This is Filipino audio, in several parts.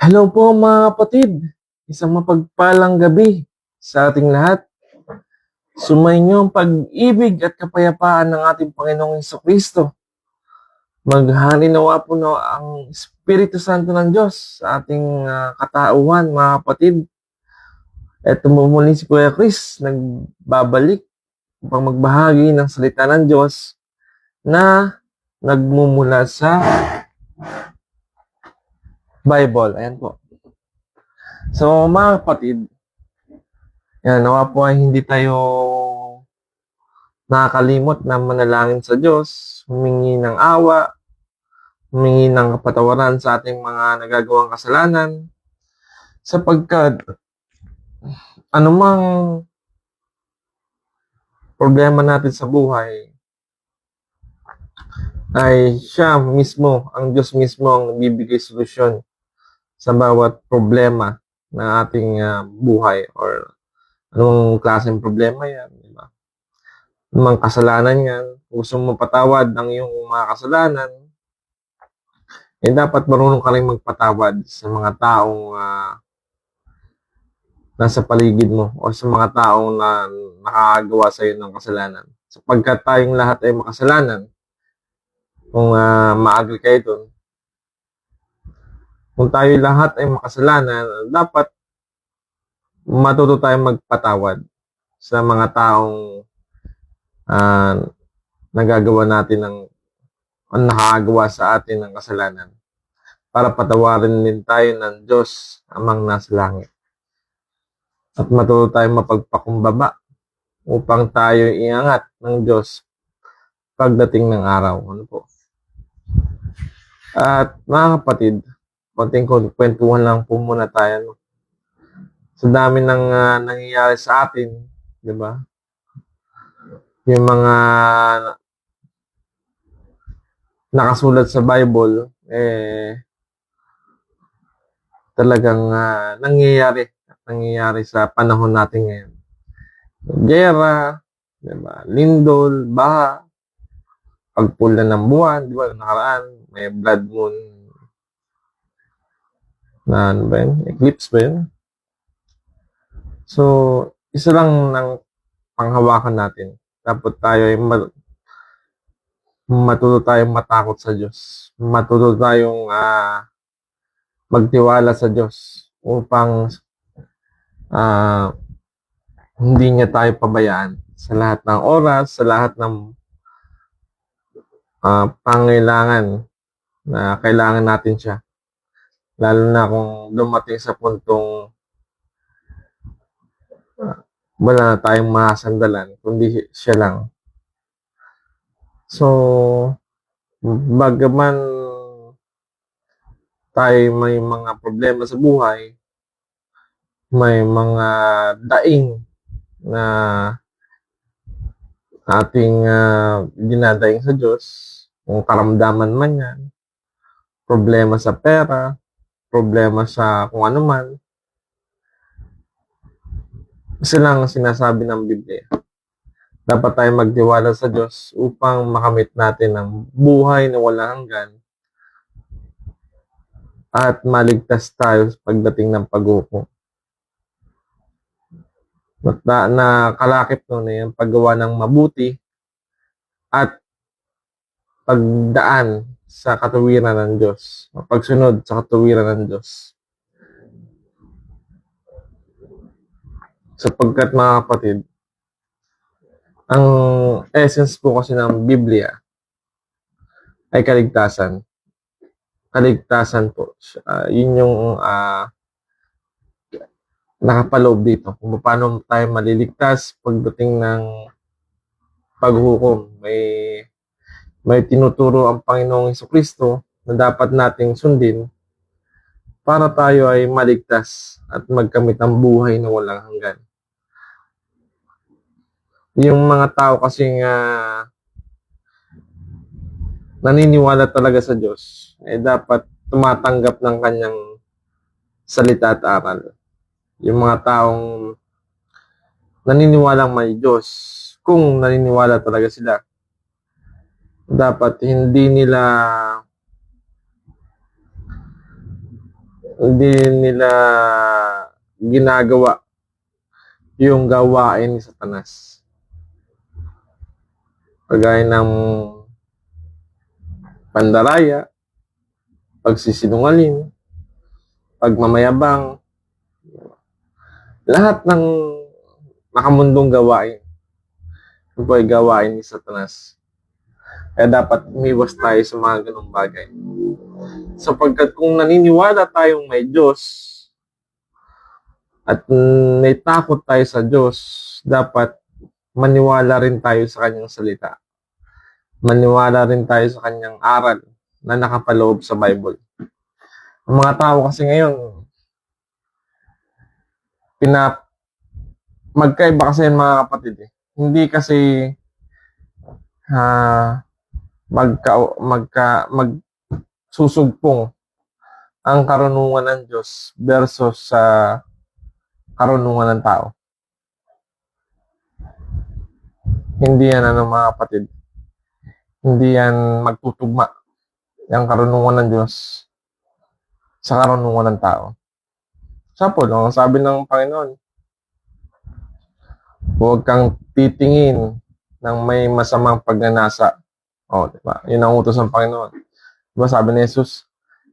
Hello po mga kapatid, isang mapagpalang gabi sa ating lahat. Sumainyo ang pag-ibig at kapayapaan ng ating Panginoong Jesucristo. Maghari nawa po na ang Espiritu Santo ng Diyos sa ating katauhan mga kapatid. At muli si Kuya Chris nagbabalik upang magbahagi ng salita ng Diyos na nagmumula sa Bible. Ayan po. So mga kapatid, yan, nawa po ay hindi tayo nakakalimot na manalangin sa Diyos, humingi ng awa, humingi ng kapatawaran sa ating mga nagagawang kasalanan, sapagkat anumang problema natin sa buhay ay siya mismo, ang Diyos mismo ang nagbibigay solusyon sa bawat problema ng ating buhay or anong klaseng problema yan, di ba? Anumang kasalanan yan, gusto mo patawad ang iyong mga kasalanan, eh dapat marunong ka rin magpatawad sa mga taong nasa paligid mo o sa mga taong na nakagawa sa iyo ng kasalanan. Sapagkat tayong lahat ay makasalanan, kung ma-agree kayo dun, kung tayo lahat ay makasalanan, dapat matuto tayong magpatawad sa mga taong nagagawa natin ng nakagawa sa atin ng kasalanan, para patawarin din tayo ng Diyos amang nasa langit. At matuto tayong mapagpakumbaba upang tayo iangat ng Diyos pagdating ng araw. Ano po? At mga kapatid, konting kwentuhan lang po muna tayo. No? Sa dami ng nangyayari sa atin, di ba? Yung mga nakasulat sa Bible, talagang nangyayari sa panahon natin ngayon. Gera, diba? Lindol, baha, pagpula ng buwan, di ba? Nakaraan, may blood moon na ano ba yun? Eclipse ba yun? So, isa lang ng panghawakan natin. Dapat tayo ay matuto tayong matakot sa Diyos. Matuto tayong magtiwala sa Diyos upang hindi niya tayo pabayaan sa lahat ng oras, sa lahat ng pangailangan na kailangan natin siya. Lalo na kung dumating sa puntong wala na tayong masandalan, kundi siya lang. So, bagaman tayo may mga problema sa buhay, may mga daing na ating dinadaing sa Diyos, kung karamdaman man yan, problema sa pera, problema sa kung ano man, isa lang ang sinasabi ng Biblia. Dapat tayo magtiwala sa Diyos upang makamit natin ang buhay na walang hanggan at maligtas tayo pagdating ng paghukom. Na kalakip nun yung paggawa ng mabuti at pagdaan sa katuwiran ng Diyos, pagsunod sa katuwiran ng Diyos. Sapagkat mga kapatid, ang essence po kasi ng Biblia ay kaligtasan. Kaligtasan po. Yun yung nakapaloob dito. Kung paano tayo maliligtas pagdating ng paghukom. May tinuturo ang Panginoong Jesucristo na dapat nating sundin para tayo ay maligtas at magkamit ang buhay na walang hanggan. Yung mga tao kasing naniniwala talaga sa Diyos, dapat tumatanggap ng kanyang salita at aral. Yung mga taong naniniwalang may Diyos, kung naniniwala talaga sila, dapat hindi nila hindi nila ginagawa yung gawain ni Satanas. Kagaya ng pandaraya, pagsisinungaling, pagmamayabang, lahat ng makamundong gawain. Ito po ay gawain ni Satanas. Kaya dapat umiwas tayo sa mga ganong bagay. Sapagkat kung naniniwala tayong may Diyos at may takot tayo sa Diyos, dapat maniwala rin tayo sa kanyang salita. Maniwala rin tayo sa kanyang aral na nakapaloob sa Bible. Ang mga tao kasi ngayon, magkaiba kasi yan mga kapatid eh. Hindi kasi magsusugpong ang karunungan ng Diyos versus sa karunungan ng tao. Hindi yan mga kapatid. Hindi yan magtutugma yung karunungan ng Diyos sa karunungan ng tao. Example, ang sabi ng Panginoon, huwag kang titingin ng may masamang pagnanasa. O, diba? Yun ang utos ng Panginoon. Diba sabi ni Jesus,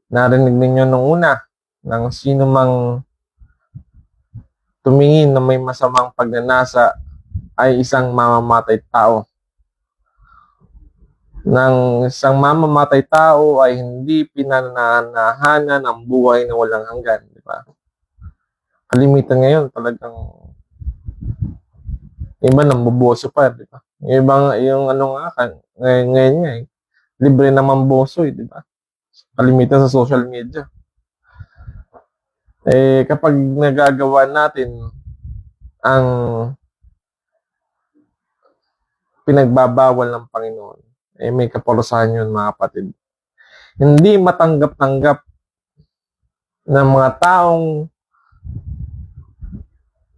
narinig ninyo nung una ng sino mang tumingin na may masamang pagnanasa ay isang mamamatay tao. Nang isang mamamatay tao ay hindi pinananahanan ang buhay na walang hanggan, di ba? Kalimitan ngayon talagang iba nang buboso pa, di ba? Yung ano nga ngayon nga libre naman boso, di ba? Kalimitan sa social media. Kapag nagagawa natin ang pinagbabawal ng Panginoon, may kaparusahan yun mga kapatid. Hindi matanggap-tanggap ng mga taong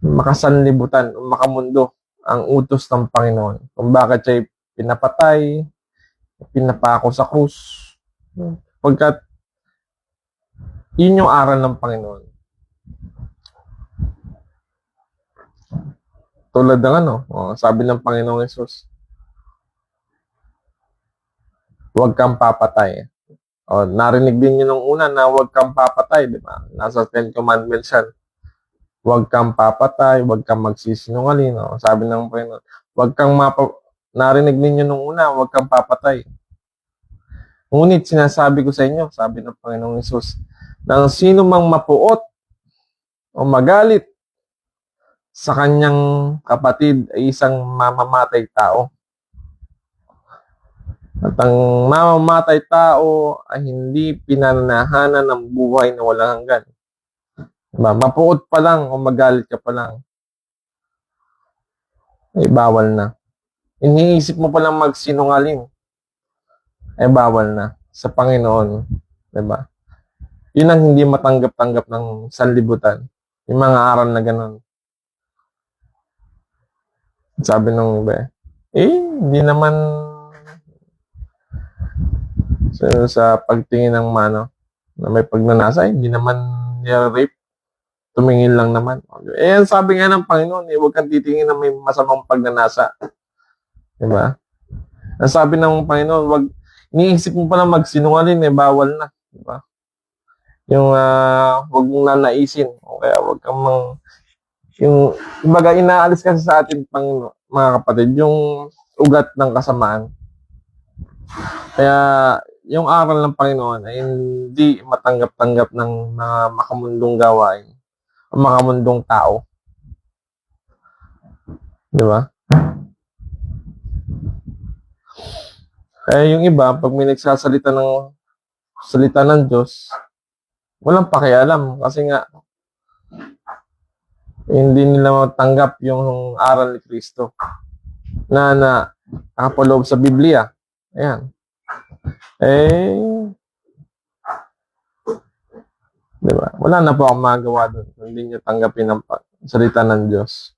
makasanlibutan o makamundo ang utos ng Panginoon. Kung bakit siya pinapatay, pinapako sa krus. Pagkat yun yung aral ng Panginoon. Tulad ng sabi ng Panginoong Hesus, huwag kang papatay. Narinig din nyo nung una na huwag kang papatay, di ba? Nasa 10 Commandments yan. Huwag kang papatay, huwag kang magsisinungaling. Sabi ng Panginoon, narinig ninyo nung una, huwag kang papatay. Ngunit sinasabi ko sa inyo, sabi ng Panginoong Hesus, nang sino mang mapuot o magalit sa kanyang kapatid ay isang mamamatay tao. At ang mamamatay tao ay hindi pinananahanan ng buhay na walang hanggan. Diba? Mapuot pa lang o magalit ka pa lang, ay bawal na. Iniisip mo pa lang magsinungaling, ay bawal na sa Panginoon. Diba? Yun ang hindi matanggap-tanggap ng sanlibutan. Yung mga aral na ganun. Sabi nung iba, hindi naman sa pagtingin ng mano na may pagnanasa, hindi naman nire-rape, tumingin lang naman. Sabi nga ng Panginoon, huwag kang titingin na may masamang pagnanasa. Diba? Ang sabi ng Panginoon, iniisip mo pa lang magsinungaling, bawal na. Diba? Yung huwag mong nanaisin, o kaya huwag kang yung kumbaga inaalis kasi sa atin mga kapatid yung ugat ng kasamaan. Kaya yung aral ng Panginoon ay hindi matanggap-tanggap ng mga makamundong gawain o makamundong tao. Di ba? Kaya yung iba, pag may nagsasalita ng salita ng Diyos, walang pakialam kasi nga hindi nila matanggap yung aral ni Kristo na nakapaloob sa Biblia. Ayan. Diba? Wala na po akong magawa doon. Hindi nyo tanggapin ang salita ng Diyos.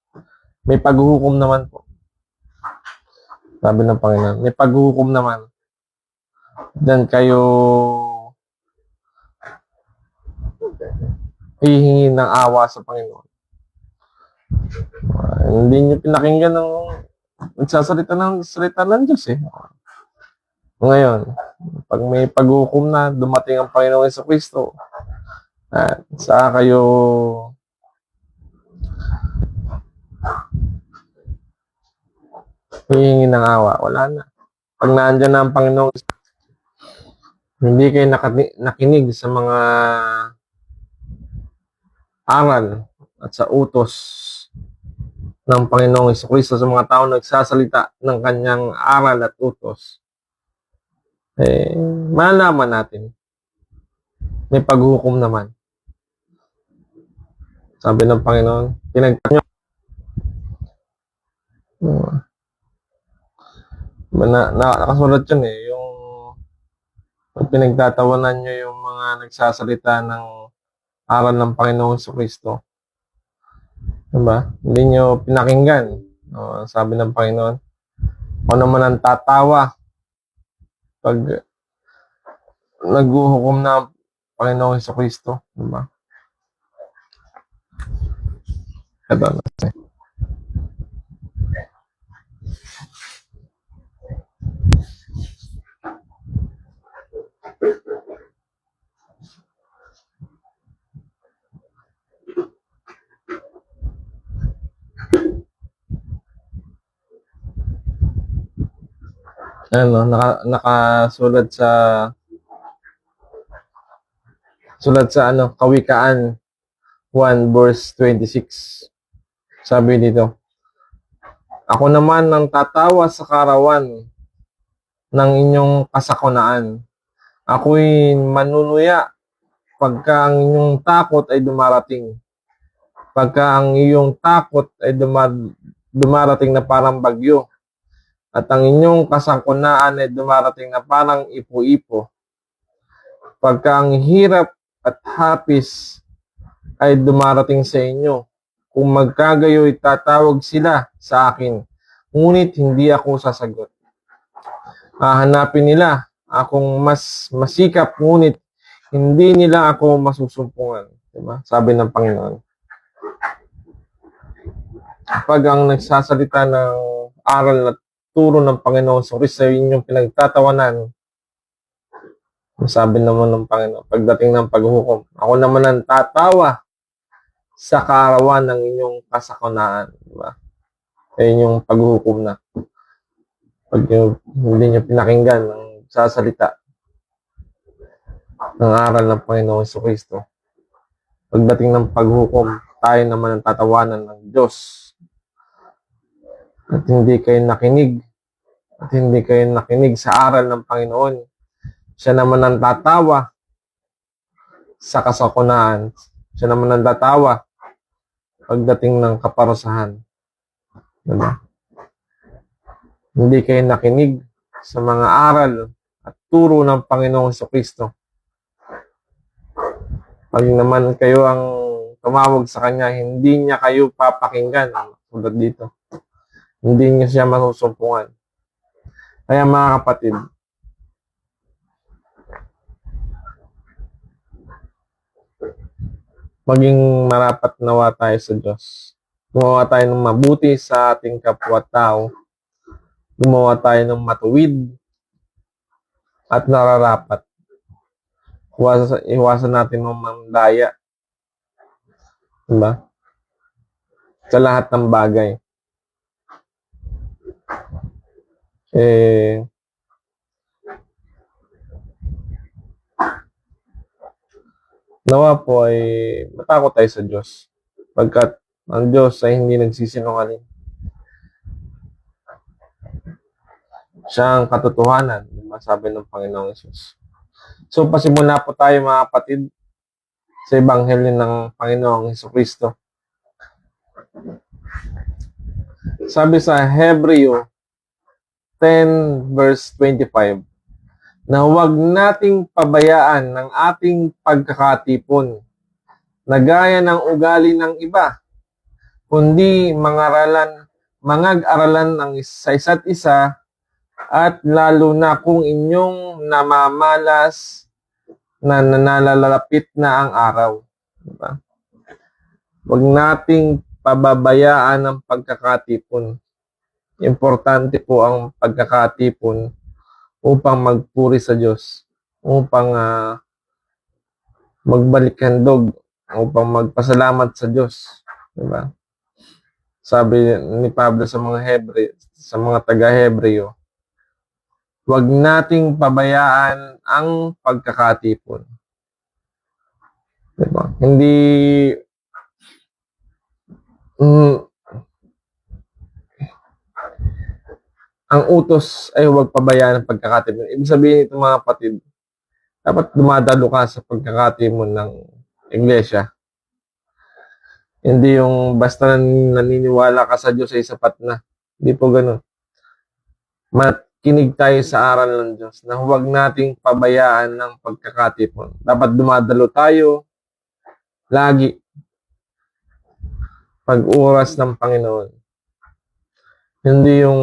May paghuhukom naman po. Sabi ng Panginoon, may paghuhukom naman. Diyan kayo hihingi ng awa sa Panginoon. Hindi nyo pinakinggan ng nagsasalita ng salita ng Diyos eh. Ngayon, pag may paghukom na, dumating ang Panginoong Jesucristo, at saka kayo hihingi ng awa, wala na. Pag naandyan na ang Panginoong, hindi kayo nakinig sa mga aral at sa utos ng Panginoong Jesucristo sa mga tao nagsasalita ng kanyang aral at utos, malalaman natin. May paghukom naman. Sabi ng Panginoon, pinagtanyo. Nakasulat yun eh, yung pinagtatawanan nyo yung mga nagsasalita ng aral ng Panginoong Jesucristo. Diba? Hindi nyo pinakinggan. Sabi ng Panginoon, ako naman ang tatawa pag naghuhukom na ang Panginoong Jesucristo. Diba? Ito na. Nakasulat sa Kawikaan 1 verse 26. Sabi dito, ako naman ang tatawa sa karawan ng inyong kasakunaan. Ako'y manunuya pagka ang inyong takot ay dumarating. Pagka ang iyong takot ay dumarating na parang bagyo. At ang inyong kasakunaan ay dumarating na parang ipo-ipo. Pagka ang hirap at hapis ay dumarating sa inyo, kung magkagayo'y tatawag sila sa akin, ngunit hindi ako sasagot. Hahanapin nila akong mas masikap, ngunit hindi nila ako masusumpungan. Diba? Sabi ng Panginoon. Pag ang nagsasalita ng aral at turo ng Panginoon sa inyong pinagtatawanan, sabi naman ng Panginoon, pagdating ng paghukom, ako naman ang tatawa sa karawan ng inyong kasakunaan. Diba? Yung paghukom na. Pag hindi nyo pinakinggan ang sasalita ng aral ng Panginoon Jesucristo, pagdating ng paghukom, tayo naman ang tatawanan ng Diyos. At hindi kayo nakinig. At hindi kayo nakinig sa aral ng Panginoon. Siya naman ang tatawa sa kasakunaan. Siya naman ang tatawa pagdating ng kaparusahan. Diba? Hindi kayo nakinig sa mga aral at turo ng Panginoong Jesucristo. Pag naman kayo ang tumawag sa Kanya, hindi niya kayo papakinggan. Tulad dito. Hindi niya siya masusumpungan. Kaya mga kapatid, maging marapat nawa tayo sa Diyos. Gumawa tayo ng mabuti sa ating kapwa-tao. Gumawa tayo ng matuwid at nararapat. Iwasan natin ng mandaya. Diba? Sa lahat ng bagay. Nawa po ay matakot tayo sa Diyos. Pagkat ang Diyos ay hindi nagsisinungaling. Siya ang katotohanan, sabi ng Panginoong Yesus. So, pasimula po tayo mga kapatid sa Ebanghelyo ng Panginoong Jesucristo. Sabi sa Hebreo 10 verse 25, na huwag nating pabayaan ng ating pagkakatipon na gaya ng ugali ng iba, kundi mangag-aralan ng sa isa't isa, at lalo na kung inyong namamalas na nalalapit na ang araw. Diba? Huwag nating pababayaan ang pagkakatipon. Importante po ang pagkakatipon upang magpuri sa Diyos, upang magbalik handog, upang magpasalamat sa Diyos. Diba? Sabi ni Pablo sa mga taga-Hebreo, huwag nating pabayaan ang pagkakatipon. Diba? Hindi ang utos ay huwag pabayaan ang pagkakatipon. Ibig sabihin ito mga kapatid, dapat dumadalo ka sa pagkakatipon ng iglesia. Hindi yung basta naniniwala ka sa Diyos ay sapat na. Hindi po ganun. Makinig tayo sa aral ng Diyos na huwag nating pabayaan ng pagkakatipon. Dapat dumadalo tayo lagi pag-oras ng Panginoon. Hindi yung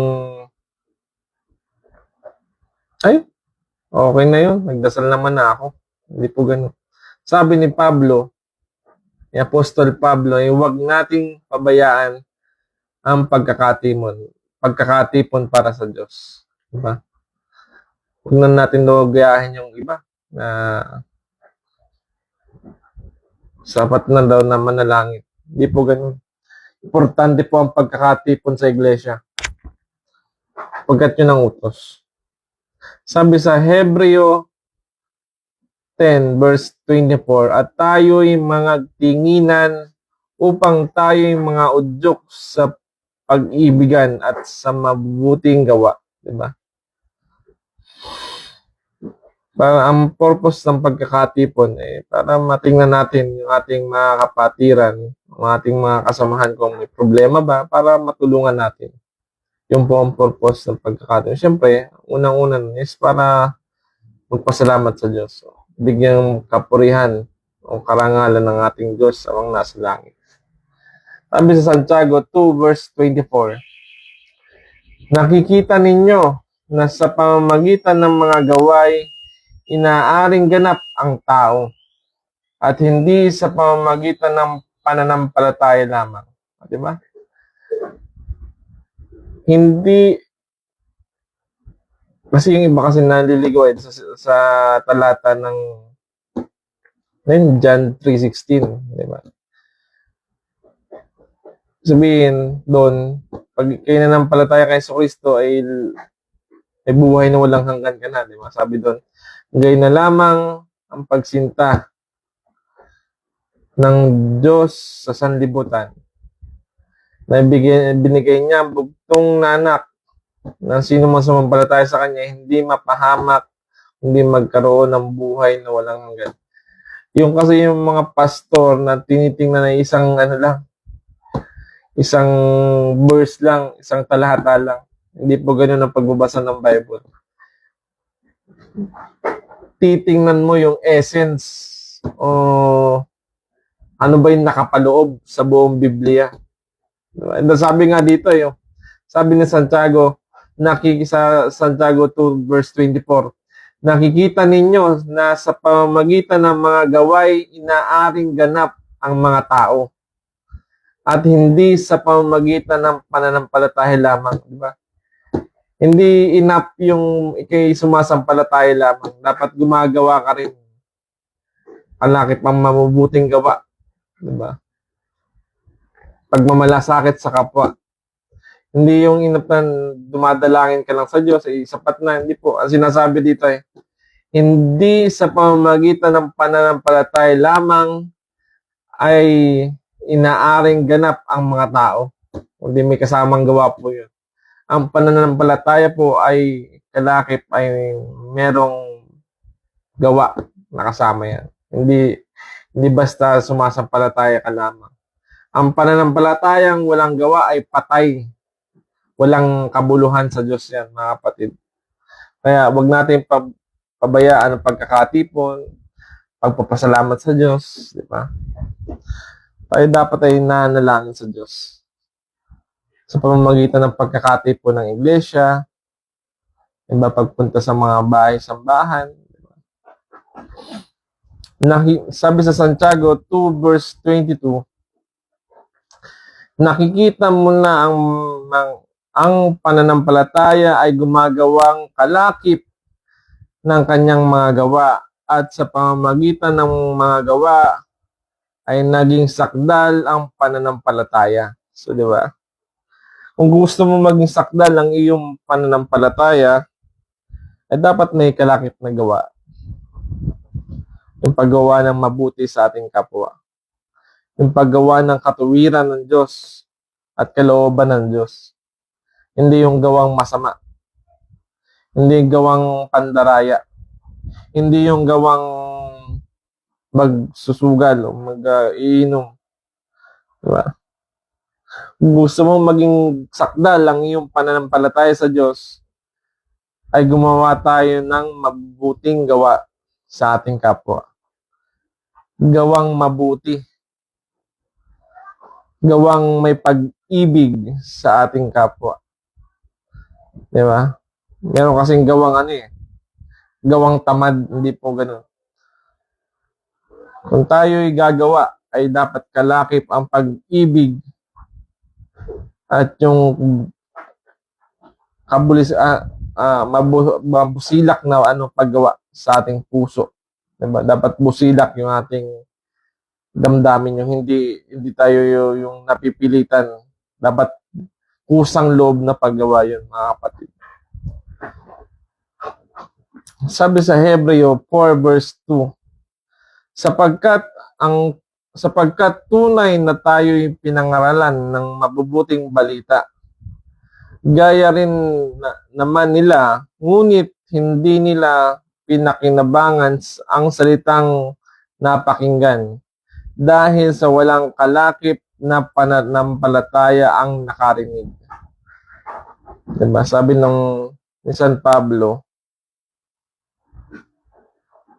ay, okay na yun. Nagdasal naman na ako. Hindi po ganun. Sabi ni Pablo, ni Apostol Pablo, ay huwag nating pabayaan ang pagkakatipon para sa Diyos. Diba? Huwag na natin gayahin yung iba na sapat na daw na manalangin. Hindi po ganun. Importante po ang pagkakatipon sa iglesia. Pagkat yun ang utos. Sabi sa Hebreo 10 verse 24, at tayo'y mga tinginan upang tayo'y mga udyok sa pag-ibigan at sa mabuting gawa. Diba? Para ang purpose ng pagkakatipon para matingnan natin yung ating mga kapatiran, ang ating mga kasamahan kung may problema ba, para matulungan natin. Yung po ang purpose ng pagkakatipon. Siyempre, unang-una is para magpasalamat sa Diyos. So, bigyang kapurihan o karangalan ng ating Diyos ang nasa langit. Sabi sa Santiago 2 verse 24, nakikita ninyo na sa pamamagitan ng mga gaway, inaaring ganap ang tao at hindi sa pamamagitan ng pananampalataya lamang. Diba? Hindi, kasi yung iba kasi naliligaw sa talata ng John 3:16, diba? Sabihin doon, pag kayo nanampalataya kay Kristo ay buhay na walang hanggan ka na, diba? Sabi doon, gayon na lamang ang pagsinta ng Diyos sa sanlibutan na binigay niya ang bugtong na anak ng sino man sumampalataya sa Kanya, hindi mapahamak, hindi magkaroon ng buhay na walang hanggan. Yung kasi yung mga pastor na tinitingnan na isang isang verse lang, isang talata lang. Hindi po ganun ang pagbabasa ng Bible. Titingnan mo yung essence o ano ba yung nakapaloob sa buong Biblia. Sabi nga dito, sabi ni Santiago, sa Santiago 2 verse 24, nakikita ninyo na sa pamamagitan ng mga gaway, inaaring ganap ang mga tao. At hindi sa pamamagitan ng pananampalataya lamang. Diba? Hindi enough yung ikay sumasampalataya lamang. Dapat gumagawa ka rin. Palakit pang mabubuting gawa. Diba? Pagmamalasakit sa kapwa. Hindi yung dumadalangin ka lang sa Diyos, sapat na. Hindi po. Ang sinasabi dito hindi sa pamamagitan ng pananampalataya lamang ay inaaring ganap ang mga tao. Hindi may kasamang gawa po yun. Ang pananampalataya po ay kalakip ay merong gawa na kasama yan. Hindi basta sumasampalataya ka lamang. Ang pananampalatayang walang gawa ay patay. Walang kabuluhan sa Diyos yan, mga kapatid. Kaya wag natin pabayaan ang pagkakatipon, pagpapasalamat sa Diyos, di ba? Tayo dapat ay nanalangin sa Diyos. Sa pamamagitan ng pagkakatipon ng iglesia, diba, pagpunta sa mga bahay-sambahan, diba? Sabi sa Santiago 2 verse 22, nakikita mo na ang pananampalataya ay gumagawang kalakip ng kanyang mga gawa, at sa pamamagitan ng mga gawa ay naging sakdal ang pananampalataya. So, di ba? Kung gusto mo maging sakdal ang iyong pananampalataya, ay dapat may kalakip na gawa. Yung paggawa ng mabuti sa ating kapwa. Yung paggawa ng katuwiran ng Diyos at kalooban ng Diyos. Hindi yung gawang masama. Hindi gawang pandaraya. Hindi yung gawang magsusugal o mag-iinom. Diba? Kung gusto mo maging sakdal ang iyong pananampalataya sa Diyos, ay gumawa tayo ng mabuting gawa sa ating kapwa. Gawang mabuti. Gawang may pag-ibig sa ating kapwa. Diba? Meron kasing gawang gawang tamad, hindi po ganun. Kung tayo'y gagawa, ay dapat kalakip ang pag-ibig at yung mabusilak na paggawa sa ating puso. Diba? Dapat busilak yung ating damdamin, yung hindi tayo yung napipilitan. Dapat kusang loob na paggawa yun, mga kapatid. Sabi sa Hebreo 4 verse 2, sapagkat tunay na tayo'y pinangaralan ng mabubuting balita. Gaya rin naman nila, ngunit hindi nila pinakinabangan ang salitang napakinggan dahil sa walang kalakip na pananampalataya ang nakarinig. Diba? Sabi ni San Pablo,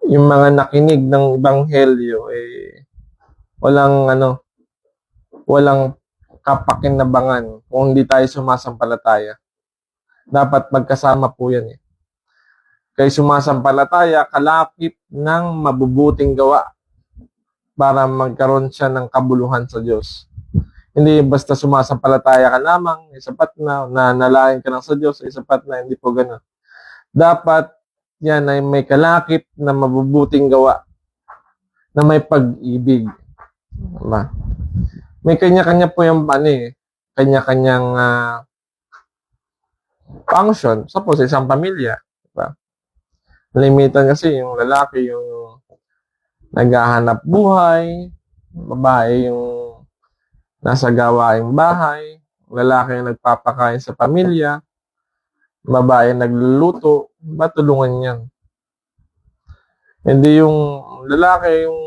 yung mga nakinig ng ebanghelyo walang kapakinabangan kung hindi tayo sumasampalataya. Dapat magkasama po yan. Kaya sumasampalataya, kalakip ng mabubuting gawa para magkaroon siya ng kabuluhan sa Diyos. Hindi basta sumasampalataya ka lamang, sapat na, nanalangin ka lang sa Diyos, sapat na, hindi po ganun. Dapat yan ay may kalakip na mabubuting gawa na may pag-ibig. Diba? May kanya-kanya po yung kanya-kanyang function. Suppose sa isang pamilya, diba? Limitan kasi yung lalaki yung naghahanap buhay, babae yung nasa gawaing bahay, lalaki yung nagpapakain sa pamilya, babae nagluluto, ba tulungan yan? Hindi yung lalaki yung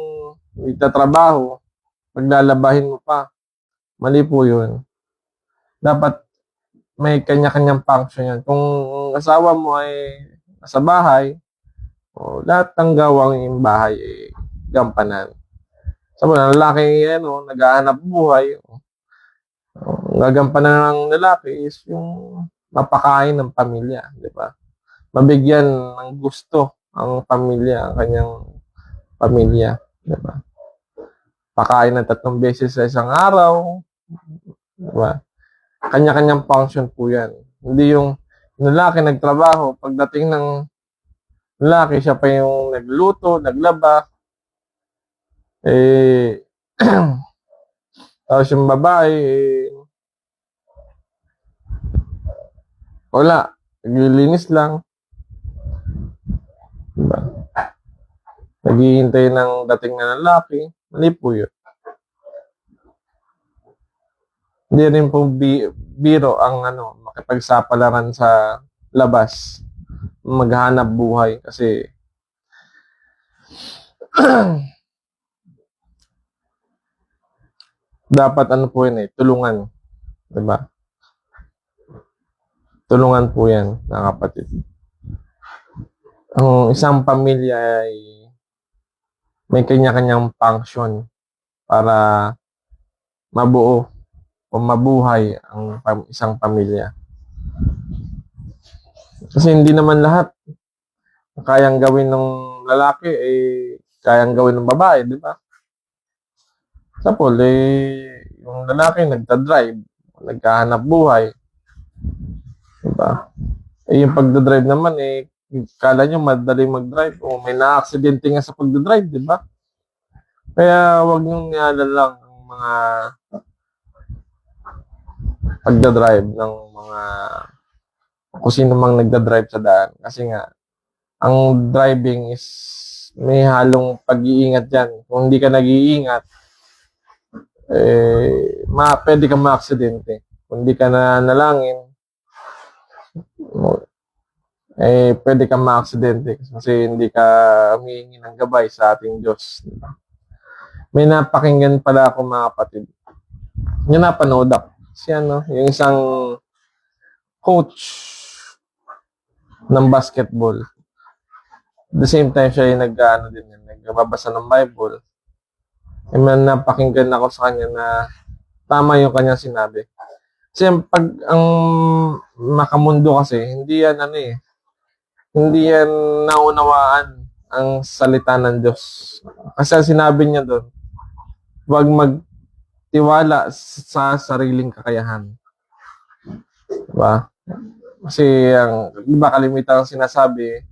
nagtatrabaho, paglalabahin mo pa. Mali po yun. Dapat may kanya-kanyang function yan. Kung asawa mo ay nasa bahay, lahat ng gawang yung bahay ay gampanan. Sabi na lalaki naghahanap buhay, gagampanan ng lalaki is yung mapakain ng pamilya, di ba? Mabigyan ng gusto ang pamilya, ang kanyang pamilya, di ba? Pakain ng 3 beses sa isang araw, di ba? Kanya-kanyang function po yan. Hindi yung lalaki nagtrabaho, pagdating ng lalaki, siya pa yung nagluto, naglaba, tapos yung babae, wala, naglilinis lang. Diba? Naghihintay ng dating na lalaki. Mali po yun. Hindi rin po biro ang makipagsapalaran sa labas. Maghanap buhay kasi dapat po yan tulungan. Diba? Tulungan po yan, mga kapatid. Ang isang pamilya ay may kanya-kanyang function para mabuo o mabuhay ang isang pamilya. Kasi hindi naman lahat kayang gawin ng lalaki kayang gawin ng babae, di ba? Example, yung lalaki nagda-drive, nagkahanap buhay, di ba? Yung pagda-drive naman, kala nyo madali mag-drive o may na-aksidente nga sa pagda-drive, di ba? Kaya wag nyo nialalang ang mga pagda-drive ng mga kung sino mang nagda-drive sa daan. Kasi nga, ang driving is may halong pag-iingat yan. Kung hindi ka nag-iingat, pwede kang ma-aksidente. Kung hindi ka nanalangin, pwede kang ma-aksidente kasi hindi ka humihingi ng gabay sa ating Diyos. May napakinggan pala ako mga kapatid. Yung napanood ako. Yung isang coach ng basketball. At the same time, siya yung nagbabasa ng Bible. May napakinggan ako sa kanya na tama yung kanyang sinabi. Kasi pag ang makamundo kasi, hindi yan naunawaan ang salita ng Diyos. Kasi ang sinabi niya doon, huwag magtiwala sa sariling kakayahan. Diba? Kasi diba kalimitan ang sinasabi,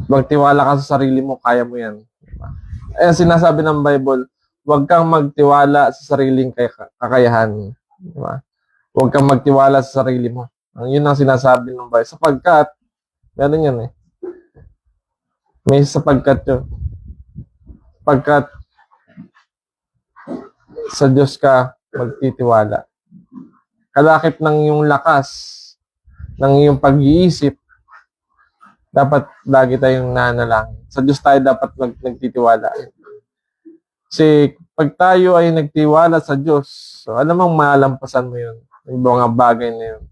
magtiwala ka sa sarili mo, kaya mo yan. Diba? Ang sinasabi ng Bible, huwag kang magtiwala sa sariling kakayahan. Diba? Huwag kang magtiwala sa sarili mo. Yun ang sinasabi ng Bible. Sapagkat, meron yan may sapagkat yun. Sapagkat sa Diyos ka magtitiwala. Kalakip ng iyong lakas, ng iyong pag-iisip, dapat lagi tayong nanalangin. Sa Diyos tayo dapat nagtitiwala. Kasi pag tayo ay nagtiwala sa Diyos, so alam mong malampasan mo yun. Yung mga bagay na yun.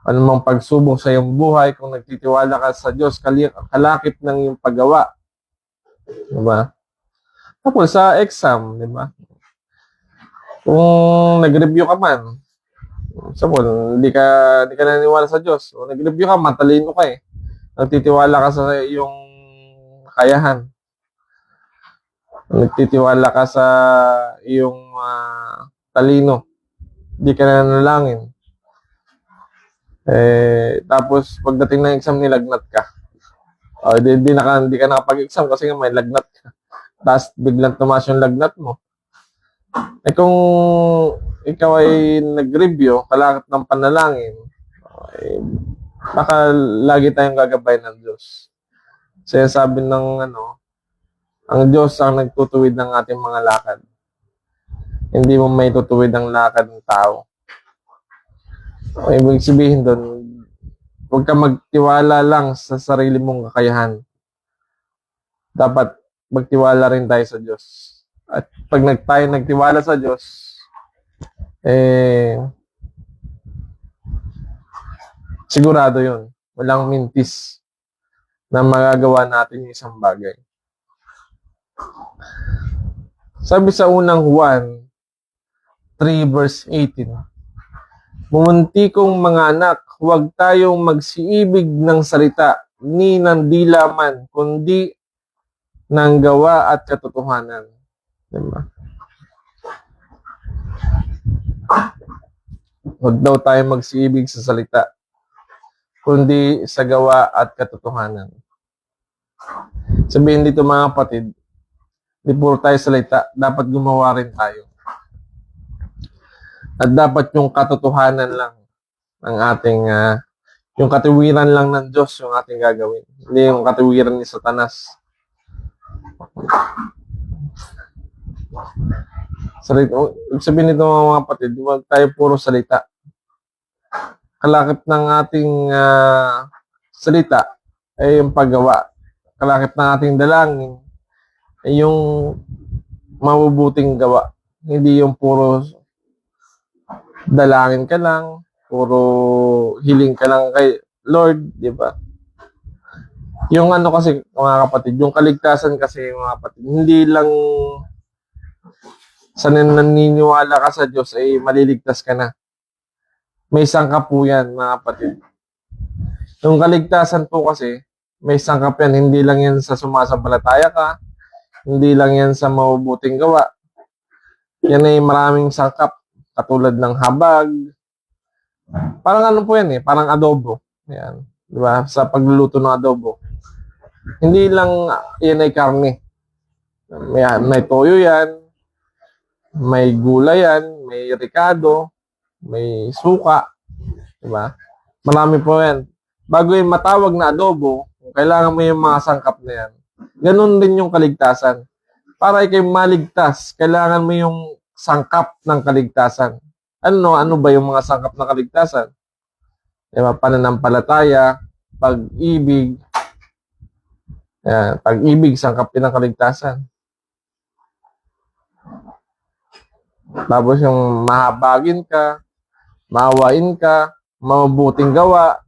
Anumang pagsubok sa iyong buhay, kung nagtitiwala ka sa Diyos, kalakip ng iyong paggawa. Diba? Tapos sa exam, diba? Kung nag-review ka man, hindi ka naniniwala sa Diyos, o nag-review ka, matalino ka nagtitiwala ka sa iyong kakayahan. Nagtitiwala ka sa iyong talino. Hindi ka nanalangin. Tapos pagdating ng exam, nilagnat ka. Hindi ka nakapag-exam kasi nga may lagnat ka. Tapos biglang tumaas yung lagnat mo. Kung ikaw ay nag-review, kalakip ng panalangin, baka lagi tayong gagabay ng Diyos. Kasi sabi ng ang Diyos ang nagtutuwid ng ating mga lakad. Hindi mo may tutuwid ang lakad ng tao. Ibig sabihin doon, huwag ka magtiwala lang sa sarili mong kakayahan. Dapat magtiwala rin tayo sa Diyos. At pag tayo nagtiwala sa Diyos, sigurado yun. Walang mintis na magagawa natin yung isang bagay. Sabi sa unang Juan 3 verse 18, Mumunti kong mga anak, huwag tayong magsiibig ng salita, ni ng dila man, kundi ng gawa at katotohanan. Diba? Huwag daw tayong magsiibig sa salita, kundi sa gawa at katotohanan. Sabihin dito mga kapatid, di puro tayo salita, dapat gumawa rin tayo. At dapat yung katotohanan lang ang ating, yung katiwiran lang ng Diyos yung ating gagawin. Hindi yung katiwiran ni Satanas. Sabihin nito mga kapatid, huwag tayo puro salita. Kalakip ng ating salita ay yung paggawa. Kalakip ng ating dalangin ay yung mabubuting gawa. Hindi yung puro dalangin ka lang, puro hiling ka lang kay Lord, di ba? Yung kasi, mga kapatid, yung kaligtasan kasi, mga kapatid, hindi lang sa naniniwala ka sa Diyos ay maliligtas ka na. May sangka po yan, mga kapatid. Yung kaligtasan po kasi, May sangkap yan, hindi lang yan sa sumasampalataya ka, hindi lang yan sa mabubuting gawa. Yan ay maraming sangkap, katulad ng habag. Parang ano po yan parang adobo. Yan, di ba? Sa pagluluto ng adobo. Hindi lang yan ay karne. May toyo yan, may gulay yan, may ricado, may suka, di ba? Marami po yan. Bago yung matawag na adobo, kailangan mo yung mga sangkap na yan. Ganon din yung kaligtasan. Para ikay maligtas, kailangan mo yung sangkap ng kaligtasan. Ano ba yung mga sangkap ng kaligtasan? Diba? Pananampalataya, pag-ibig. Yan, pag-ibig, sangkap din ng kaligtasan. Tapos yung mahabagin ka, maawain ka, mabubuting gawa,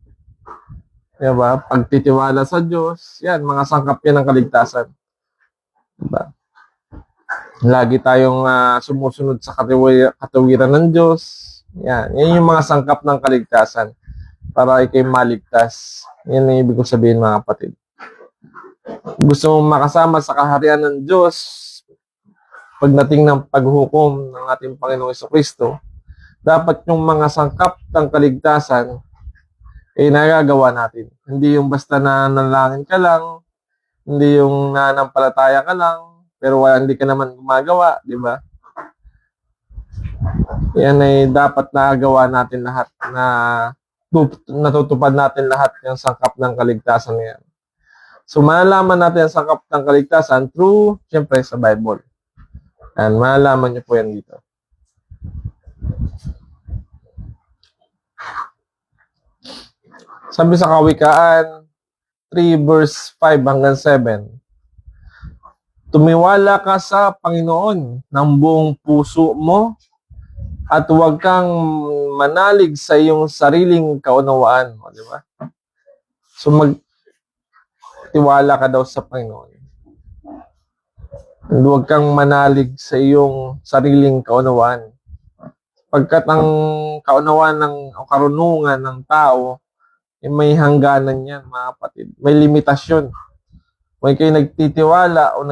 diba? Pagtitiwala sa Diyos, yan, mga sangkap yan ng kaligtasan. Diba? Lagi tayong sumusunod sa katawiran ng Diyos. Yan yung mga sangkap ng kaligtasan para ikay maligtas. Yan ang ibig ko sabihin, mga kapatid. Gusto mong makasama sa kaharian ng Diyos pagdating ng paghukom ng ating Panginoong Jesucristo, dapat yung mga sangkap ng kaligtasan nagagawa natin. Hindi yung basta nanalangin ka lang, hindi yung nanampalataya ka lang, pero hindi ka naman gumagawa, di ba? Yan ay dapat nagawa natin lahat, na natutupad natin lahat yung sangkap ng kaligtasan na yan. So, malalaman natin ang sangkap ng kaligtasan through, siyempre, sa Bible. And malalaman niyo po yan dito. Sabi sa Kawikaan 3 verse 5 hanggang 7, tumiwala ka sa Panginoon ng buong puso mo at huwag kang manalig sa iyong sariling kaunawaan. O, di ba? So, magtiwala ka daw sa Panginoon. And huwag kang manalig sa iyong sariling kaunawaan. Pagkat ang kaunawaan o karunungan ng tao, may hangganan yan, mga kapatid. May limitasyon. Kung kayo nagtitiwala o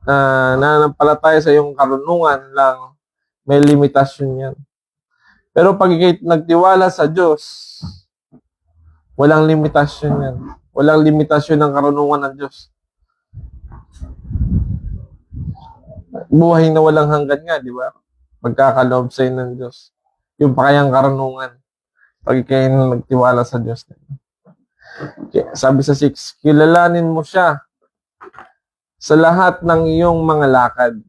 nanampalataya sa iyong karunungan lang, may limitasyon yan. Pero pag kayo nagtiwala sa Diyos, walang limitasyon yan. Walang limitasyon ng karunungan ng Diyos. Buhay na walang hanggan nga, di ba? Pagkakaloob sa inyo ng Diyos. Yung pakayang karunungan. Pag kayo nagtiwala sa Diyos. Okay. Sabi sa 6, kilalanin mo siya sa lahat ng iyong mga lakad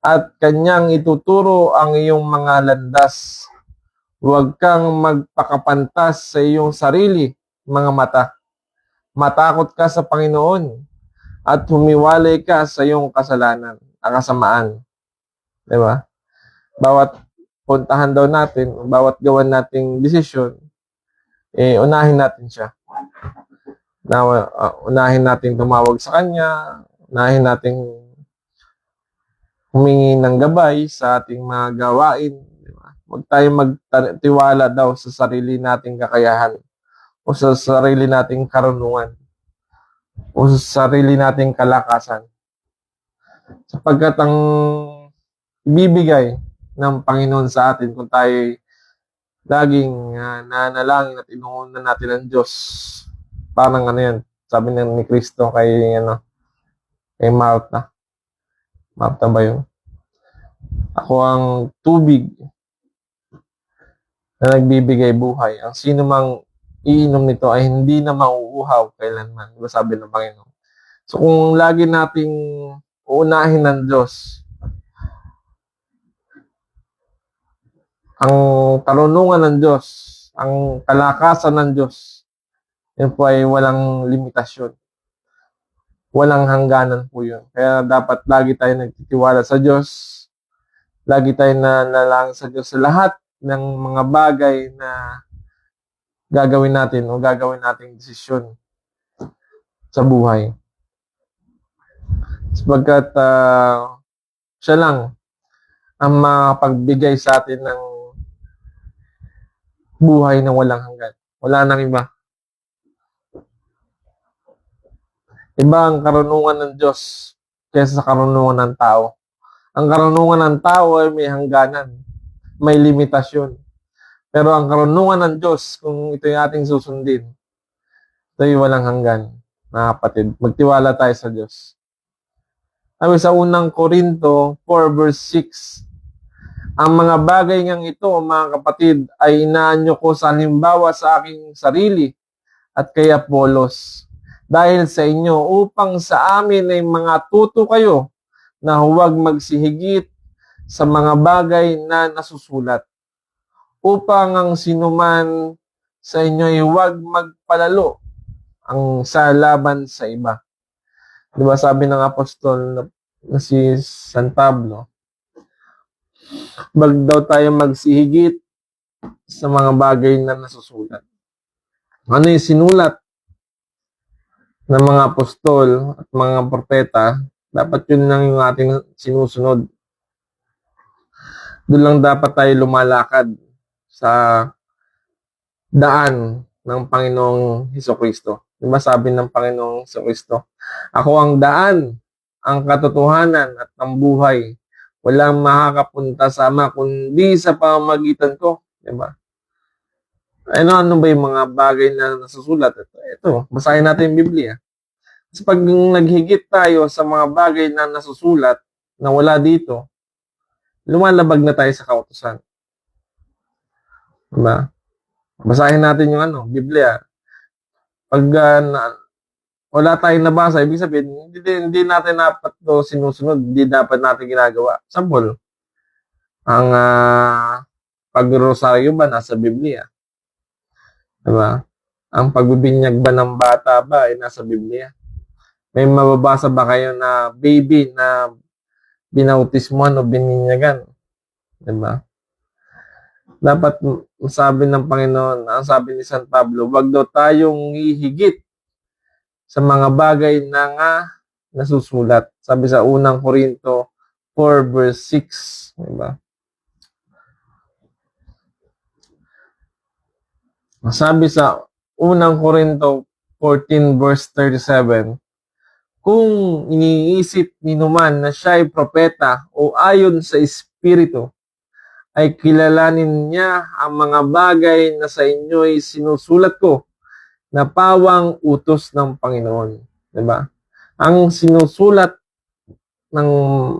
at kanyang ituturo ang iyong mga landas. Huwag kang magpakapantas sa iyong sarili, mga mata. Matakot ka sa Panginoon at humiwalay ka sa iyong kasalanan, kasamaan. Diba? Bawat puntahan daw natin, bawat gawan nating desisyon, unahin natin siya. Unahin natin tumawag sa Kanya, unahin natin humingi ng gabay sa ating mga gawain. Diba? Huwag tayong magtiwala daw sa sarili nating kakayahan o sa sarili nating karunungan o sa sarili nating kalakasan. Sapagkat ang ibibigay ng Panginoon sa atin kung tayo laging nanalangin at inuunan natin ang Diyos. Parang yan, sabi ni Kristo kay Martha. Martha ba yun? Ako ang tubig na nagbibigay buhay. Ang sino mang iinom nito ay hindi na mauuhaw kailanman. Diba sabi ng Panginoon? So kung lagi nating uunahin ng Diyos, ang karunungan ng Diyos, ang kalakasan ng Diyos, yun po ay walang limitasyon. Walang hangganan po yun. Kaya dapat lagi tayo nagtitiwala sa Diyos. Lagi tayo nanalangin sa Diyos sa lahat ng mga bagay na gagawin natin o gagawin nating desisyon sa buhay. Sapagkat siya lang ang makapagbigay sa atin ng buhay na walang hanggan. Wala nang iba. Iba ang karunungan ng Diyos kaysa sa karunungan ng tao. Ang karunungan ng tao ay may hangganan, may limitasyon. Pero ang karunungan ng Diyos, kung ito yung ating susundin, ito ay walang hanggan, mga kapatid. Magtiwala tayo sa Diyos. Sabi sa unang Korinto 4 verse 6, ang mga bagay ngang ito, mga kapatid, ay inaanyo ko sa halimbawa sa aking sarili at kay Apolos. Dahil sa inyo, upang sa amin ay mga tuto kayo na huwag magsihigit sa mga bagay na nasusulat. Upang ang sinuman sa inyo ay huwag magpalalo ang sa laban sa iba. Diba sabi ng apostol na si San Pablo, wag daw tayo magsihigit sa mga bagay na nasusulat. Ano yung sinulat ng mga apostol at mga propeta, dapat yun lang yung ating sinusunod. Doon lang dapat tayo lumalakad sa daan ng Panginoong Hesukristo. Diba sabi ng Panginoong Hesukristo, ako ang daan, ang katotohanan at ang buhay. Walang makakapunta sa Ama kundi sa pamamagitan ko. Diba? Ano ba yung mga bagay na nasusulat? Ito, basahin natin yung Biblia. Kasi pag naghigit tayo sa mga bagay na nasusulat na wala dito, lumalabag na tayo sa kautusan. Diba? Basahin natin yung Biblia. Pag wala tayong nabasa, ibig sabihin, hindi natin dapat ito sinusunod, hindi dapat natin ginagawa. Example, ang pagrosaryo ba nasa Biblia? Diba? Ang pagbibinyag ba ng bata ba ay nasa Biblia? May mababasa ba kayo na baby na binautismuhan o bininyagan? Diba? Dapat sabi ng Panginoon, ang sabi ni San Pablo, wag daw tayong hihigit sa mga bagay na nga nasusulat. Sabi sa unang Korinto 4 verse 6. Diba? Sabi sa unang Korinto 14 verse 37, kung iniisip ninuman na siya ay propeta o ayon sa Espiritu, ay kilalanin niya ang mga bagay na sa inyo ay sinusulat ko na pawang utos ng Panginoon. Diba? Ang sinusulat ng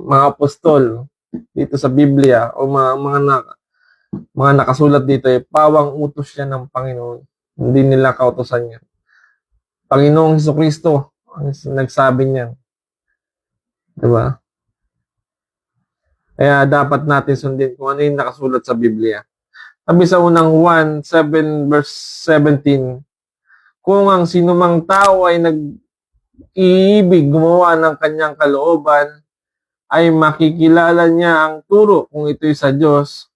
mga apostol dito sa Biblia o mga nakasulat dito ay pawang utos yan ng Panginoon. Hindi nila kautosan yan. Panginoong Hesukristo ang nagsabi niyan. Diba? Kaya dapat natin sundin kung ano yung nakasulat sa Biblia. Sabi sa unang Juan 7 verse 17, kung ang sinumang tao ay nag-iibig gumawa ng kanyang kalooban, ay makikilala niya ang turo kung ito'y sa Diyos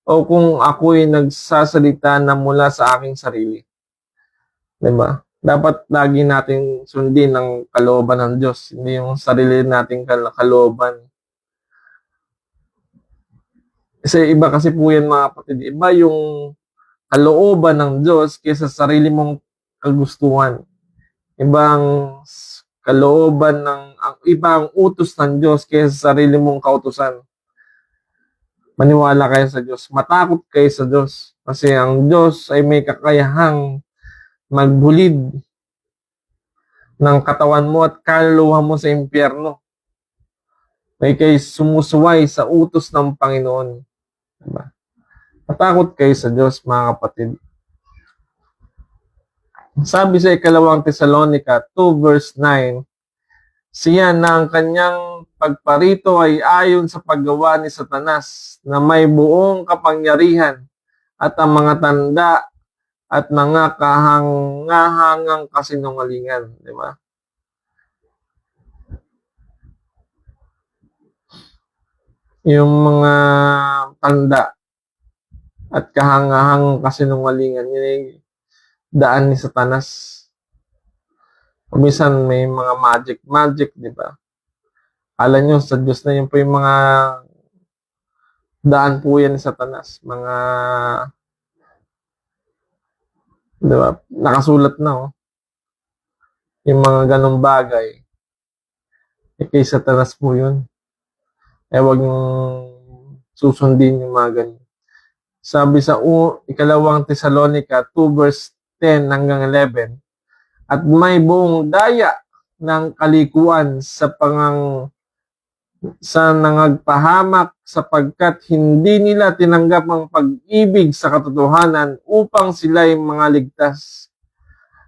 o kung ako'y nagsasalita na mula sa aking sarili. Diba? Dapat lagi nating sundin ang kalooban ng Diyos, hindi yung sarili nating kalooban. Kasi iba kasi po yan mga kapatid. Iba yung kalooban ng Diyos kaysa sarili mong kagustuhan. Ibang kalooban ibang utos ng Diyos kaysa sarili mong kautusan. Maniwala kayo sa Diyos. Matakot kayo sa Diyos. Kasi ang Diyos ay may kakayahang magbulid ng katawan mo at kaluluwa mo sa impyerno. May kayo sumusuway sa utos ng Panginoon. Diba? Matakot kayo sa Diyos, mga kapatid. Sabi sa ikalawang Tesalonica 2 verse 9, siya na ang kanyang pagparito ay ayon sa paggawa ni Satanas na may buong kapangyarihan at ang mga tanda at mga kahangahangang kasinungalingan. Di ba? Yung mga tanda at kahangahangang kasinungalingan, yun ay daan ni Satanas. Minsan may mga magic, di ba? Kala nyo sa Diyos na yun po yung mga daan po yan ni Satanas. Mga, di ba? Nakasulat na, oh. yung mga ganong bagay, kay Satanas po yun. Huwag niyong susundin yung mga ganyan. Sabi sa ikalawang Tesalonica 2 verse 10 hanggang 11, at may buong daya ng kalikuan sa nangagpahamak sapagkat hindi nila tinanggap ang pag-ibig sa katotohanan upang sila'y mga ligtas.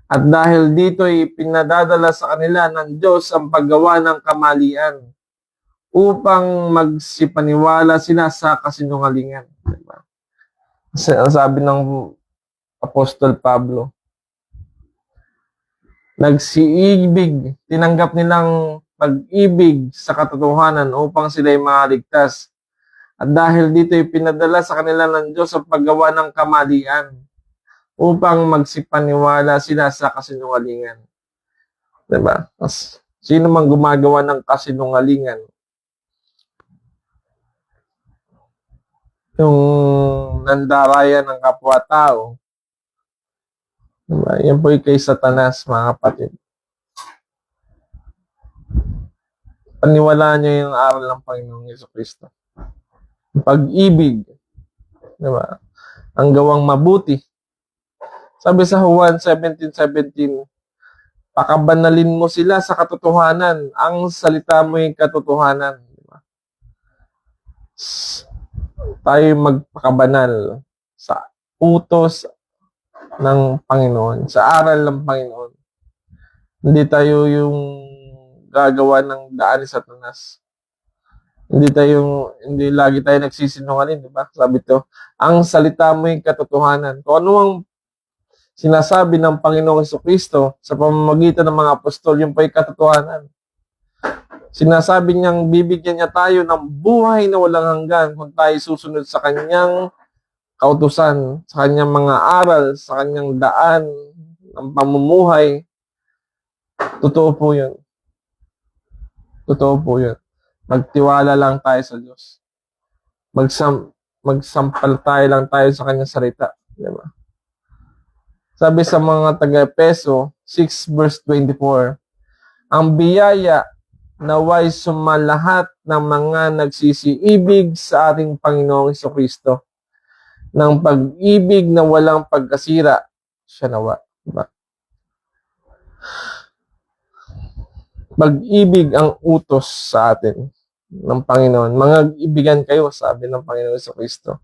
At dahil dito ay pinadadala sa kanila ng Diyos ang paggawa ng kamalian upang magsipaniwala sila sa kasinungalingan. Diba? Sabi ng Apostol Pablo, nagsiibig, tinanggap nilang pag-ibig sa katotohanan upang sila'y maligtas. At dahil dito ay pinadala sa kanila ng Diyos ang paggawa ng kamalian upang magsipaniwala sila sa kasinungalingan. Diba? Sino mang gumagawa ng kasinungalingan? Yung nandaraya ng kapwa-tao, diba? Yan po kay Satanas, mga kapatid. Paniwalaan nyo yung aral ng Panginoong Jesucristo. Pag-ibig, diba? Ang gawang mabuti. Sabi sa Juan 17:17, pakabanalin mo sila sa katotohanan. Ang salita mo yung katotohanan. Diba? Tayo magpakabanal sa utos ng Panginoon, sa aral ng Panginoon. Hindi tayo yung gagawa ng daan ni Satanas. Hindi lagi tayo nagsisinungaling, di ba? Sabi to, ang salita mo yung katotohanan. Kung ano ang sinasabi ng Panginoong Jesucristo sa pamamagitan ng mga apostol, yung po yung katotohanan. Sinasabi niyang bibigyan niya tayo ng buhay na walang hanggan kung tayo susunod sa kanyang kautusan, sa kanyang mga aral, sa kanyang daan ng pamumuhay. Totoo po yun. Totoo po yun. Magtiwala lang tayo sa Diyos. Magsampalataya lang tayo sa kanyang salita. Diba? Sabi sa mga taga-Efeso 6 verse 24, ang biyaya naway sumalahat ng mga nagsisiibig sa ating Panginoong Jesucristo ng pag-ibig na walang pagkasira siya nawa. Diba? Pag-ibig ang utos sa atin ng Panginoon. Mga ibigan kayo, sabi ng Panginoon Jesucristo.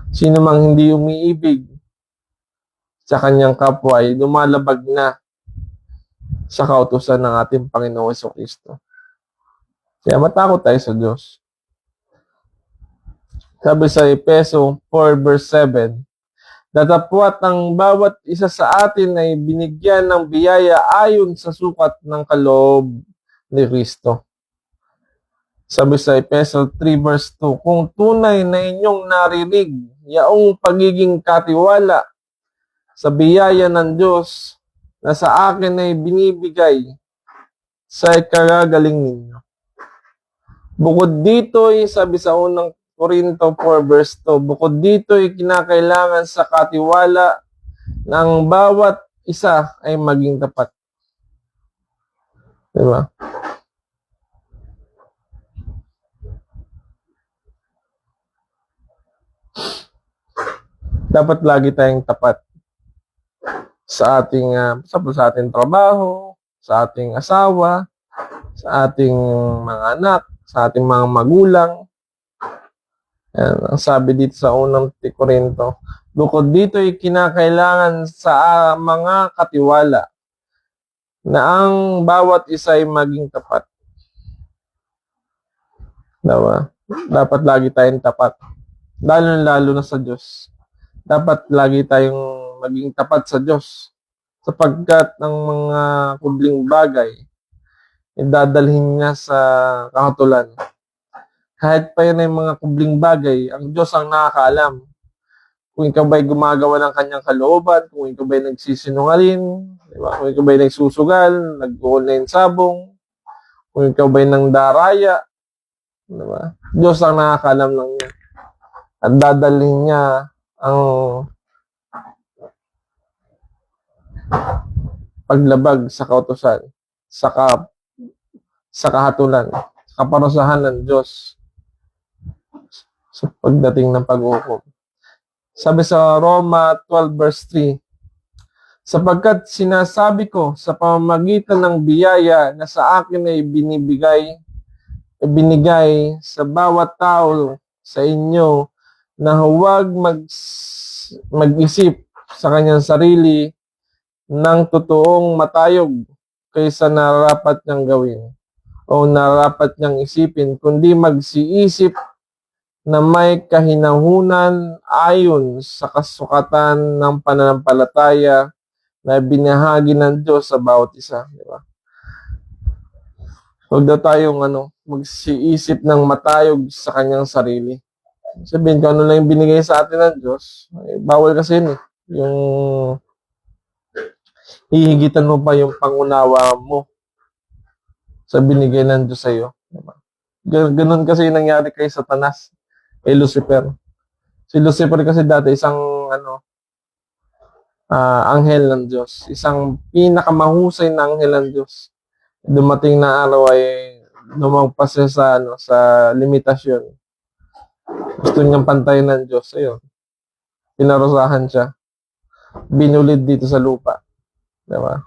Sino mang hindi umiibig sa kanyang kapwa ay lumalabag na sa kautusan ng ating Panginoong Jesucristo. Kaya matakot tayo sa Diyos. Sabi sa Efeso 4 verse 7, datapwat ang bawat isa sa atin ay binigyan ng biyaya ayon sa sukat ng kaloob ni Kristo. Sabi sa Efeso 3 verse 2, kung tunay na inyong narinig yaong pagiging katiwala sa biyaya ng Diyos na sa akin ay binibigay sa ikagagaling ninyo. Bukod dito, sabi sa unang Korinto 4 verse 2, bukod dito ay kinakailangan sa katiwala ng bawat isa ay maging tapat. Diba? Dapat lagi tayong tapat sa ating trabaho, sa ating asawa, sa ating mga anak, sa ating mga magulang. Yan, ang sabi dito sa unang Korinto, bukod dito ay kinakailangan sa mga katiwala na ang bawat isa ay maging tapat. Diba? Dapat lagi tayong tapat. Lalo na sa Diyos. Dapat lagi tayong maging tapat sa Diyos. Sapagkat ang mga kubling bagay idadalhin niya sa kahatulan. Kahit pa yun ay mga kubling bagay, ang Diyos ang nakakaalam. Kung ikaw ba'y gumagawa ng kanyang kalooban, kung ikaw ba'y nagsisinungaling, diba? Kung ikaw ba'y nagsusugal, nag-online sabong, kung ikaw ba'y nangdaraya, diba? Diyos ang nakakaalam lang niya. At dadalhin niya ang paglabag sa kautusan, sa, sa kahatulan, sa kaparusahan ng Diyos sa pagdating ng pag-uukom. Sabi sa Roma 12 verse 3, sapagkat sinasabi ko sa pamamagitan ng biyaya na sa akin ay binigay sa bawat tao sa inyo na huwag mag-isip sa kanyang sarili ng totoong matayog kaysa narapat niyang gawin o narapat niyang isipin, kundi magsiisip na may kahinahunan ayon sa kasukatan ng pananampalataya na binahagi ng Diyos sa bawat isa. Di ba? Huwag daw tayong magsiisip ng matayog sa kanyang sarili. Sabihin ko, ano lang yung binigay sa atin ng Diyos, bawal kasi yun eh. Yung hihigitan mo pa yung pangunawa mo sa binigay ng Diyos sa'yo. Diba? Ganun kasi yung nangyari kay Satanas, kay Lucifer. Si Lucifer kasi dati isang anghel ng Diyos. Isang pinakamahusay na anghel ng Diyos. Dumating na araw ay lumagpas siya sa limitasyon. Gusto niyang pantayin ng Diyos. Ayun. Pinarusahan siya. Binulid dito sa lupa. Diba?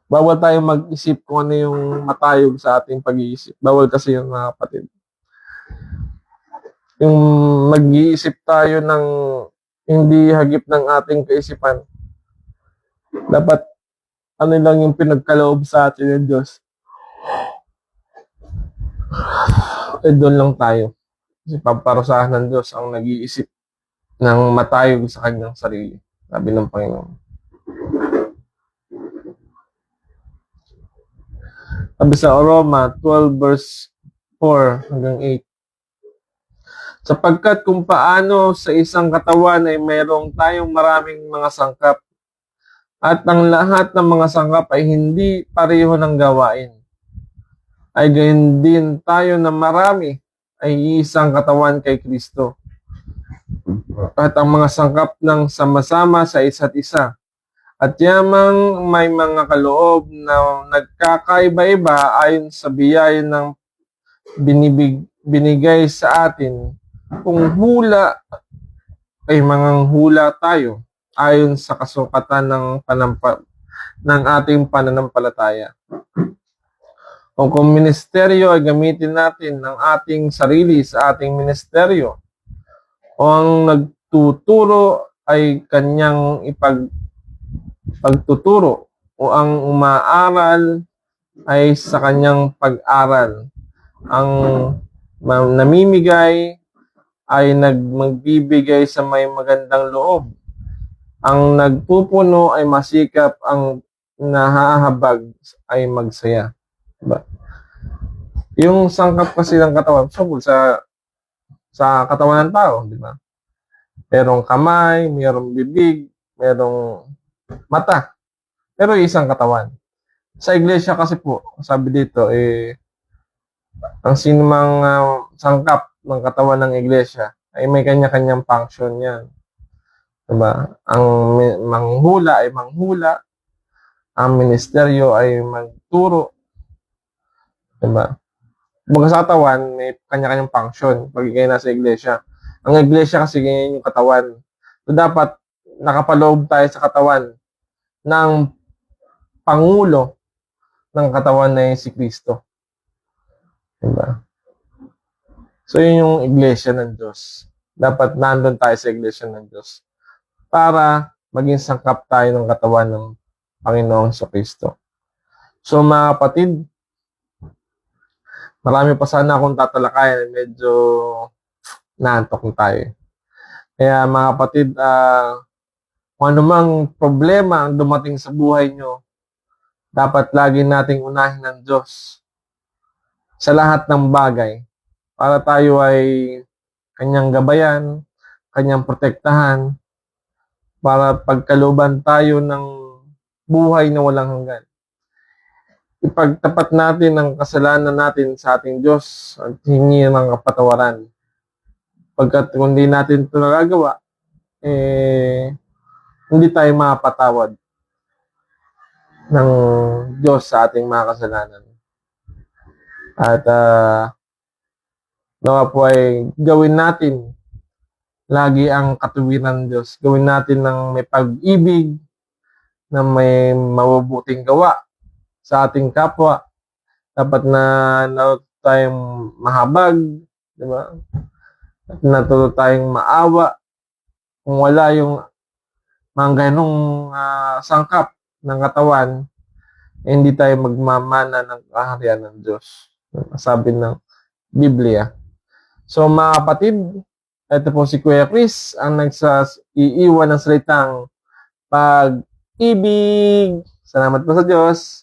Bawal tayong mag-isip kung ano yung matayog sa ating pag-iisip. Bawal kasi yung mga kapatid. Yung mag-iisip tayo ng hindi hagip ng ating kaisipan. Dapat ano lang yung pinagkaloob sa atin ng Diyos. Doon lang tayo. Kasi paparusahan ng Diyos ang nag-iisip ng matayog sa kanyang sarili. Sabi ng Panginoon. Sabi sa Roma 12 verse 4 hanggang 8. Sapagkat kung paano sa isang katawan ay mayroong tayong maraming mga sangkap at ang lahat ng mga sangkap ay hindi pareho ng gawain, ay gayon din tayo na marami ay isang katawan kay Kristo. At ang mga sangkap ng sama-sama sa isa't isa. At yamang may mga kaloob na nagkakaiba-iba ayon sa biyaya ng binigay sa atin. Kung hula ay manganghula tayo ayon sa kasukatan ng ating pananampalataya. O kung ministeryo ay gamitin natin ng ating sarili sa ating ministeryo, o ang nagtuturo ay kanyang pagtuturo, o ang umaaral ay sa kanyang pag-aral. Ang namimigay ay magbibigay sa may magandang loob. Ang nagpupuno ay masikap, ang nahahabag ay magsaya. Diba? Yung sangkap kasi ng katawan, sa katawan ng tao, di ba? Merong kamay, merong bibig, merong mata. Pero isang katawan. Sa iglesia kasi po, sabi dito, ang sinumang sangkap ng katawan ng iglesia ay may kanya-kanyang function yan. Diba? Ang manghula ay manghula, ang ministeryo ay magturo. Diba? Baga sa katawan, may kanya-kanyang function pag kayo nasa iglesia. Ang iglesia kasi ganyan yung katawan. So, dapat nakapaloob tayo sa katawan ng pangulo ng katawan na si Kristo. Diba? So, yun yung iglesia ng Diyos. Dapat nandun tayo sa iglesia ng Diyos para maging sangkap tayo ng katawan ng Panginoong Kristo. So, mga kapatid, marami pa sana akong tatalakayan. Medyo naantok na tayo. Kaya mga kapatid, kung anumang problema ang dumating sa buhay nyo, dapat lagi nating unahin ng Diyos sa lahat ng bagay para tayo ay kanyang gabayan, kanyang protektahan, para pagkaluban tayo ng buhay na walang hanggan. Ipagtapat natin ang kasalanan natin sa ating Diyos at hingi ng kapatawaran. Pagkat kung hindi natin ito nagagawa, hindi tayo mapatawad. ng Diyos sa ating mga kasalanan. At nawa po ay gawin natin lagi ang katuwiran ng Diyos. Gawin natin ng may pag-ibig, na may mabubuting gawa sa ating kapwa. Dapat na natuto tayong mahabag, di ba? At natuto tayong maawa. Kung wala yung mga ganong sangkap ng katawan, hindi tayo magmamana ng kaharian ng Diyos. Sabi ng Biblia. So mga kapatid, ito po si Kuya Chris ang iiwan ng salitang pag-ibig. Salamat po sa Diyos.